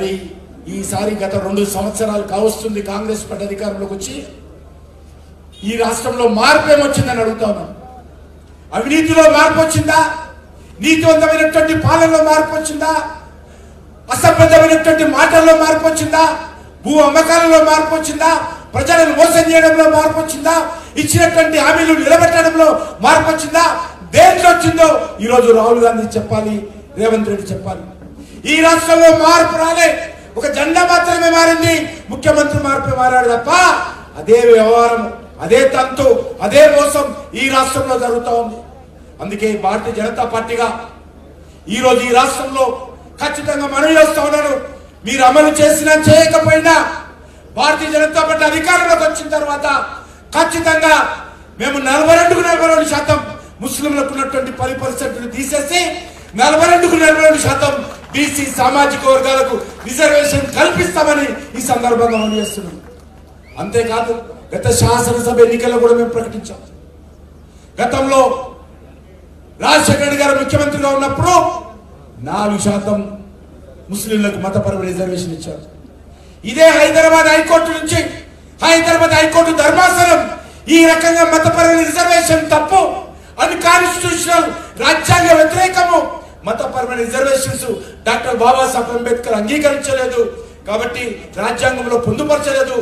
మరి ఈసారి గత 2 సంవత్సరాలు కావస్తుంది కాంగ్రెస్ పార్టీ అధికారంలోకి వచ్చి ఈ రాష్ట్రంలో మార్పు ఏమొచ్చిందని అడుగుతా ఉన్నాను. అవినీతిలో మార్పు వచ్చిందా? నీతివంతమైనటువంటి పాలనలో మార్పు వచ్చిందా? అసంబద్ధమైనటువంటి మాటల్లో మార్పు వచ్చిందా? భూ అమ్మకాలలో మార్పు వచ్చిందా? ప్రజలను మోసం చేయడంలో మార్పు వచ్చిందా? ఇచ్చినటువంటి హామీలు నిలబెట్టడంలో మార్పు వచ్చిందా? దేంట్లో వచ్చిందో ఈరోజు రాహుల్ గాంధీ చెప్పాలి, రేవంత్ రెడ్డి చెప్పాలి. ఈ రాష్ట్రంలో మార్పు రాలే, ఒక జెండా మాత్రమే మారింది, ముఖ్యమంత్రి మార్పే మారాడు తప్ప అదే వ్యవహారం, అదే తంతు, అదే మోసం ఈ రాష్ట్రంలో జరుగుతూ ఉంది. అందుకే భారతీయ జనతా పార్టీగా ఈరోజు ఈ రాష్ట్రంలో ఖచ్చితంగా మనవి చేస్తా ఉన్నాను. మీరు అమలు చేసినా చేయకపోయినా భారతీయ జనతా పార్టీ అధికారంలోకి వచ్చిన తర్వాత ఖచ్చితంగా మేము 42% ముస్లింలకు ఉన్నటువంటి 10% తీసేసి 42% బీసీ సామాజిక వర్గాలకు రిజర్వేషన్ కల్పిస్తామని ఈ సందర్భంగా మనం చేస్తున్నాం. అంతేకాదు గత శాసనసభ ఎన్నికల్లో కూడా మేము ప్రకటించాం. గతంలో రాజశేఖర రెడ్డి గారు ముఖ్యమంత్రిగా ఉన్నప్పుడు 4% ముస్లింలకు మతపరమైన రిజర్వేషన్ ఇచ్చారు. ఇదే హైదరాబాద్ హైకోర్టు ధర్మాసనం ఈ రకంగా మతపరమైన రిజర్వేషన్ తప్పు, అన్కాన్స్టిట్యూషనల్, రాజ్యాంగ వ్యతిరేకము, మతపరమైన రిజర్వేషన్స్ డాక్టర్ బాబాసాహెబ్ అంబేద్కర్ అంగీకరించలేదు కాబట్టి రాజ్యాంగంలో పొందుపరచలేదు.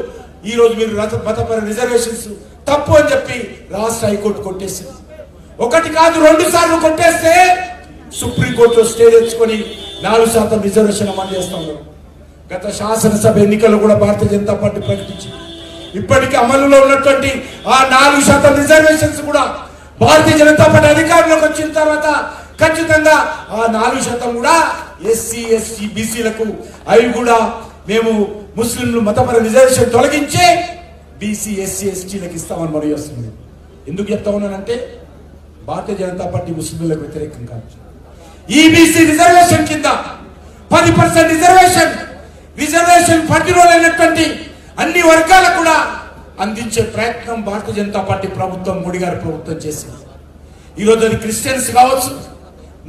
ఈ రోజు మీరు మతపరమైన రిజర్వేషన్స్ తప్పు అని చెప్పి రాష్ట్ర హైకోర్టు కొట్టేసింది. 1 కాదు 2 సార్లు కొట్టేస్తే సుప్రీంకోర్టులో స్టే తెచ్చుకొని 4% రిజర్వేషన్ అమలు చేస్తా ఉన్నారు. గత శాసనసభ ఎన్నికల్లో కూడా భారతీయ జనతా పార్టీ ప్రకటించింది. ఇప్పటికీ అమలులో ఉన్నటువంటి ఆ 4% రిజర్వేషన్స్ కూడా భారతీయ జనతా పార్టీ అధికారంలోకి వచ్చిన తర్వాత ఖచ్చితంగా ఆ 4% కూడా ఎస్సీ ఎస్టీ బీసీలకు అవి కూడా మేము ముస్లింలు మతపర రిజర్వేషన్ తొలగించి బీసీ ఎస్సీ ఎస్టీలకు ఇస్తామని మరి వస్తుంది. ఎందుకు చెప్తా ఉన్నానంటే భారతీయ జనతా పార్టీ ముస్లింలకు వ్యతిరేకం కాదు. ఈ బీసీ రిజర్వేషన్ కింద 10% రిజర్వేషన్ పరిధిలో లేనటువంటి అన్ని వర్గాలకు కూడా అందించే ప్రయత్నం భారతీయ జనతా పార్టీ ప్రభుత్వం, మోడీ గారి ప్రభుత్వం చేసింది. ఈరోజు అది క్రిస్టియన్స్ కావచ్చు,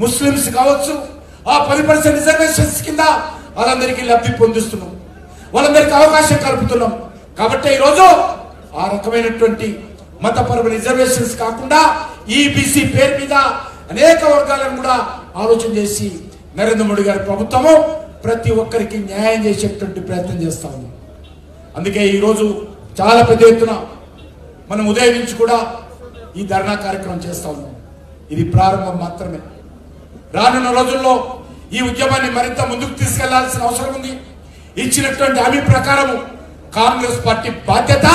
ముస్లిమ్స్ కావచ్చు, ఆ 10% రిజర్వేషన్స్ కింద వాళ్ళందరికీ లబ్ధి పొందిస్తున్నాం, వాళ్ళందరికీ అవకాశం కల్పుతున్నాం. కాబట్టి ఈరోజు ఆ రకమైనటువంటి మతపరమైన రిజర్వేషన్స్ కాకుండా ఈ బీసీ పేరు మీద అనేక వర్గాలను కూడా ఆలోచన చేసి నరేంద్ర మోడీ గారి ప్రభుత్వము ప్రతి ఒక్కరికి న్యాయం చేసేటువంటి ప్రయత్నం చేస్తా ఉంది. అందుకే ఈరోజు చాలా పెద్ద ఎత్తున మనం ఉదయం నుంచి కూడా ఈ ధర్నా కార్యక్రమం చేస్తా ఉన్నాం. ఇది ప్రారంభం మాత్రమే. రానున్న రోజుల్లో ఈ ఉద్యమాన్ని మరింత ముందుకు తీసుకెళ్లాల్సిన అవసరం ఉంది. ఇచ్చినటువంటి హామీ ప్రకారం కాంగ్రెస్ పార్టీ బాధ్యత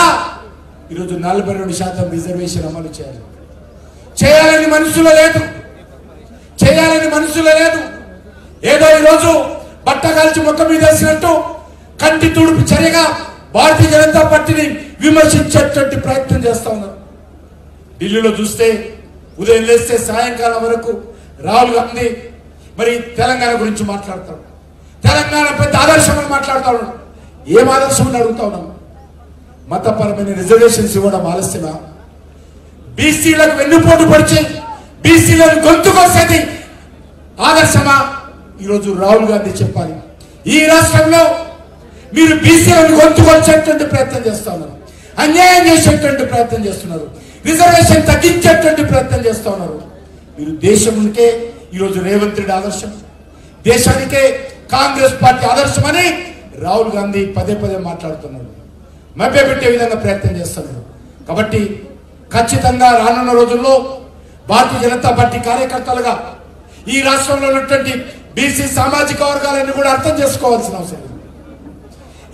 ఈరోజు 42% రిజర్వేషన్ అమలు చేయాలని మనసులో లేదు. ఏదో ఈరోజు బట్టగాల్చి మొక్క మీద వేసినట్టు కంటి తుడుపు చర్యగా భారతీయ జనతా పార్టీని విమర్శించేటువంటి ప్రయత్నం చేస్తా ఉన్నారు. ఢిల్లీలో చూస్తే ఉదయం లేస్తే సాయంకాలం వరకు రాహుల్ గాంధీ మరి తెలంగాణ గురించి మాట్లాడతాడు. తెలంగాణ పెద్ద ఆదర్శం అని మాట్లాడతాడు. ఏం ఆదర్శం అని అడుగుతా ఉన్నాం. మతపరమైన రిజర్వేషన్స్ ఇవ్వడం ఆలస్యమా? బీసీలకు వెన్నుపోటు పరిచి బీసీలను గొంతు కోసేది ఆదర్శమా? ఈరోజు రాహుల్ గాంధీ చెప్పాలి. ఈ రాష్ట్రంలో మీరు బీసీలను గొంతు కొల్చేటువంటి ప్రయత్నం చేస్తా ఉన్నారు, అన్యాయం చేసేటువంటి ప్రయత్నం చేస్తున్నారు, రిజర్వేషన్ తగ్గించేటువంటి ప్రయత్నం చేస్తా ఉన్నారు. మీరు దేశంకే ఈరోజు రేవంత్ రెడ్డి ఆదర్శం, దేశానికే కాంగ్రెస్ పార్టీ ఆదర్శం అని రాహుల్ గాంధీ పదే మాట్లాడుతున్నారు, మభ్యపెట్టే విధంగా ప్రయత్నం చేస్తున్నారు. కాబట్టి ఖచ్చితంగా రానున్న రోజుల్లో భారతీయ జనతా పార్టీ కార్యకర్తలుగా ఈ రాష్ట్రంలో ఉన్నటువంటి బీసీ సామాజిక వర్గాలను కూడా అర్థం చేసుకోవాల్సిన అవసరం ఉంది.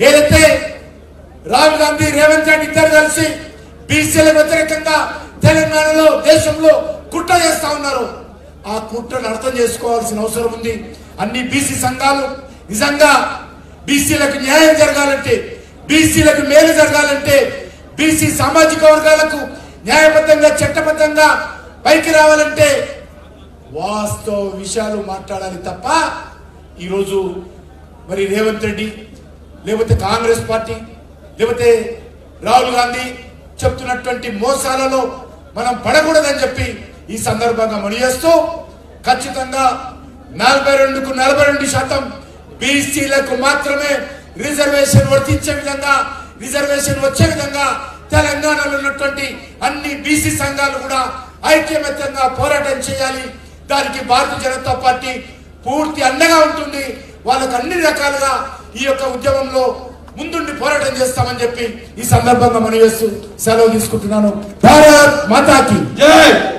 ఏదైతే రాహుల్ గాంధీ, రేవంత్ రెడ్డి ఇద్దరు కలిసి బీసీలకు వ్యతిరేకంగా తెలంగాణలో, దేశంలో కుట్ర చేస్తా ఉన్నారు, ఆ కుట్రను అర్థం చేసుకోవాల్సిన అవసరం ఉంది. అన్ని బీసీ సంఘాలు నిజంగా బీసీలకు న్యాయం జరగాలంటే, బీసీలకు మేలు జరగాలంటే, బీసీ సామాజిక వర్గాలకు న్యాయబద్ధంగా చట్టబద్ధంగా పైకి రావాలంటే వాస్తవ విషయాలు మాట్లాడాలి తప్ప ఈరోజు మరి రేవంత్ రెడ్డి లేకపోతే కాంగ్రెస్ పార్టీ లేకపోతే రాహుల్ గాంధీ చెప్తున్నటువంటి మోసాలలో మనం పడకూడదని చెప్పి ఈ సందర్భంగా మనవి చేస్తూ ఖచ్చితంగా 42% బీసీలకు మాత్రమే రిజర్వేషన్ వర్తించే విధంగా, రిజర్వేషన్ వచ్చే విధంగా తెలంగాణలో ఉన్నటువంటి అన్ని బీసీ సంఘాలు కూడా ఐక్యమత్యంగా పోరాటం చేయాలి. దానికి భారతీయ జనతా పార్టీ పూర్తి అండగా ఉంటుంది. వాళ్ళకు అన్ని రకాలుగా ఈ యొక్క ఉద్యమంలో ముందుండి పోరాటం చేస్తామని చెప్పి ఈ సందర్భంగా మనవి చేస్తూ సెలవు తీసుకుంటున్నాను. భారత్ మాతాకి జై.